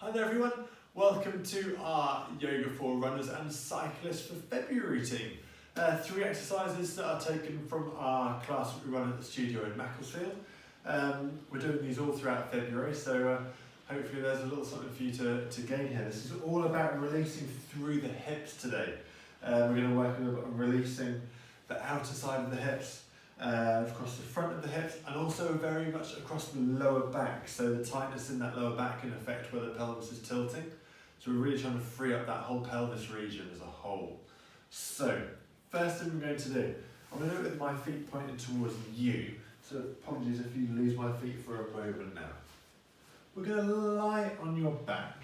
Hi there everyone, welcome to our Yoga for Runners and Cyclists for February routine. 3 exercises that are taken from our class that we run at the studio in Macclesfield. We're doing these all throughout February, so hopefully there's a little something for you to gain here. This is all about releasing through the hips today. We're going to work on releasing the outer side of the hips, across the front of the hips, and also very much across the lower back. So the tightness in that lower back can affect where the pelvis is tilting. So we're really trying to free up that whole pelvis region as a whole. So first thing we're going to do, I'm going to do it with my feet pointing towards you. So apologies if you lose my feet for a moment now. We're going to lie on your back,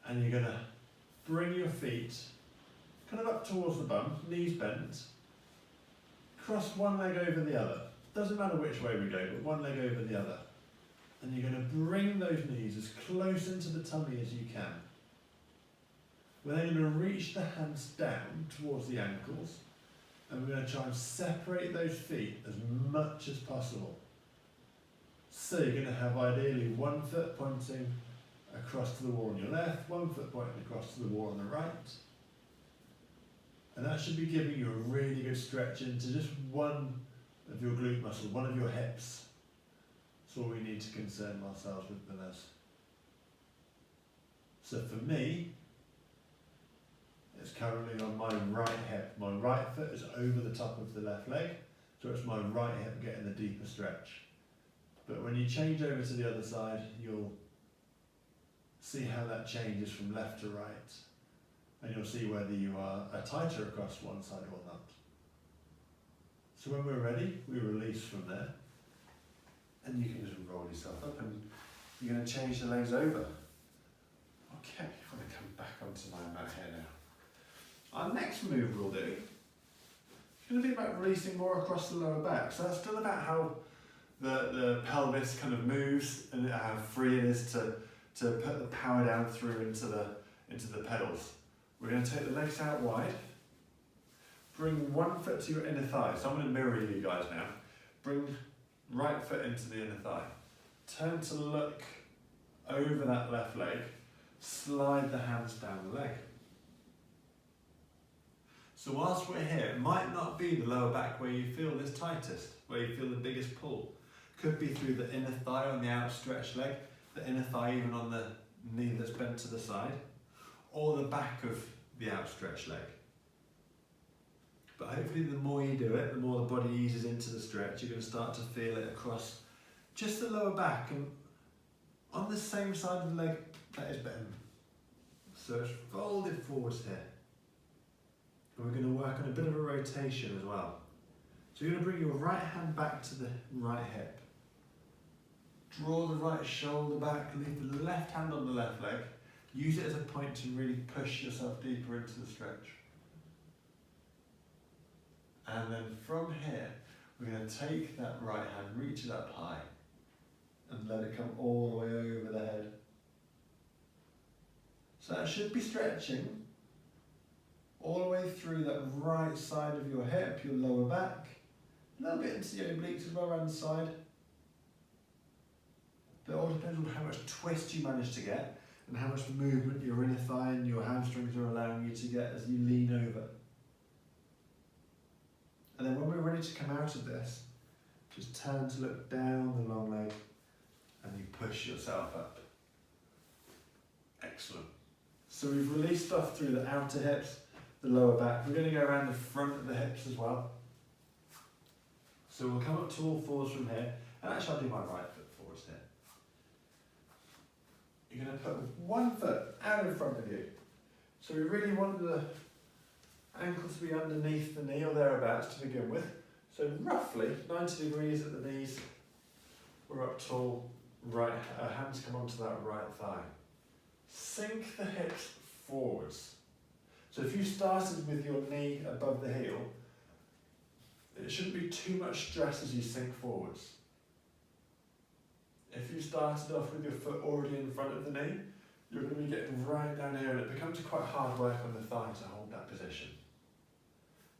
and you're going to bring your feet kind of up towards the bum, knees bent. Cross one leg over the other. Doesn't matter which way we go, but one leg over the other. And you're going to bring those knees as close into the tummy as you can. We're then going to reach the hands down towards the ankles, and we're going to try and separate those feet as much as possible. So you're going to have ideally one foot pointing across to the wall on your left, one foot pointing across to the wall on the right. And that should be giving you a really good stretch into just one of your glute muscles, one of your hips. That's all we need to concern ourselves with this. So for me, it's currently on my right hip. My right foot is over the top of the left leg, so it's my right hip getting the deeper stretch. But when you change over to the other side, you'll see how that changes from left to right. And you'll see whether you are tighter across one side or not. So when we're ready, we release from there. And you can just roll yourself up, and you're going to change the legs over. Okay, I'm going to come back onto my mat here now. Our next move we'll do is going to be about releasing more across the lower back. So that's still about how the pelvis kind of moves and how free it is to put the power down through into the pedals. We're going to take the legs out wide, bring one foot to your inner thigh. So I'm going to mirror you guys now. Bring right foot into the inner thigh. Turn to look over that left leg. Slide the hands down the leg. So whilst we're here, it might not be the lower back where you feel this tightest, where you feel the biggest pull. Could be through the inner thigh on the outstretched leg, the inner thigh even on the knee that's bent to the side, or the back of the outstretched leg. But hopefully the more you do it, the more the body eases into the stretch, you're going to start to feel it across just the lower back and on the same side of the leg that is bent. So it's folded forwards here. And we're going to work on a bit of a rotation as well. So you're going to bring your right hand back to the right hip. Draw the right shoulder back, leave the left hand on the left leg. Use it as a point to really push yourself deeper into the stretch. And then from here, we're going to take that right hand, reach it up high, and let it come all the way over the head. So that should be stretching all the way through that right side of your hip, your lower back, a little bit into your obliques as well around the side. But it all depends on how much twist you manage to get and how much movement your inner thigh and your hamstrings are allowing you to get as you lean over. And then when we're ready to come out of this, just turn to look down the long leg and you push yourself up. Excellent. So we've released stuff through the outer hips, the lower back. We're going to go around the front of the hips as well. So we'll come up to all fours from here, and actually I'll do my right foot forwards here. You're going to put one foot out in front of you. So we really want the ankle to be underneath the knee or thereabouts to begin with. So roughly 90 degrees at the knees. We're up tall, right, hands come onto that right thigh. Sink the hips forwards. So if you started with your knee above the heel, it shouldn't be too much stress as you sink forwards. If you started off with your foot already in front of the knee, you're going to be getting right down here, and it becomes quite hard work on the thigh to hold that position.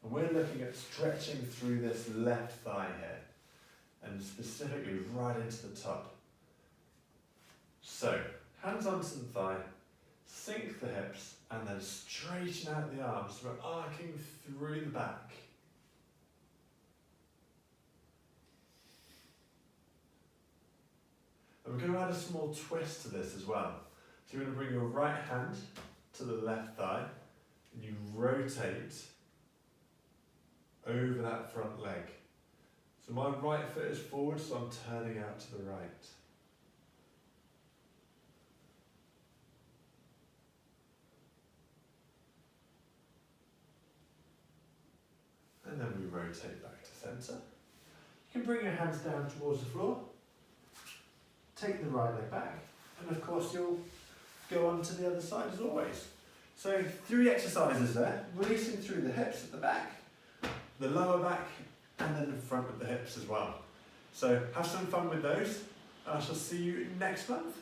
And we're looking at stretching through this left thigh here, and specifically right into the top. So, hands onto the thigh, sink the hips, and then straighten out the arms. So we're arcing through the back. And we're going to add a small twist to this as well. So you're going to bring your right hand to the left thigh, and you rotate over that front leg. So my right foot is forward, so I'm turning out to the right. And then we rotate back to centre. You can bring your hands down towards the floor, take the right leg back, and of course you'll go on to the other side as always. So 3 exercises there, releasing through the hips at the back, the lower back, and then the front of the hips as well. So have some fun with those. I shall see you next month.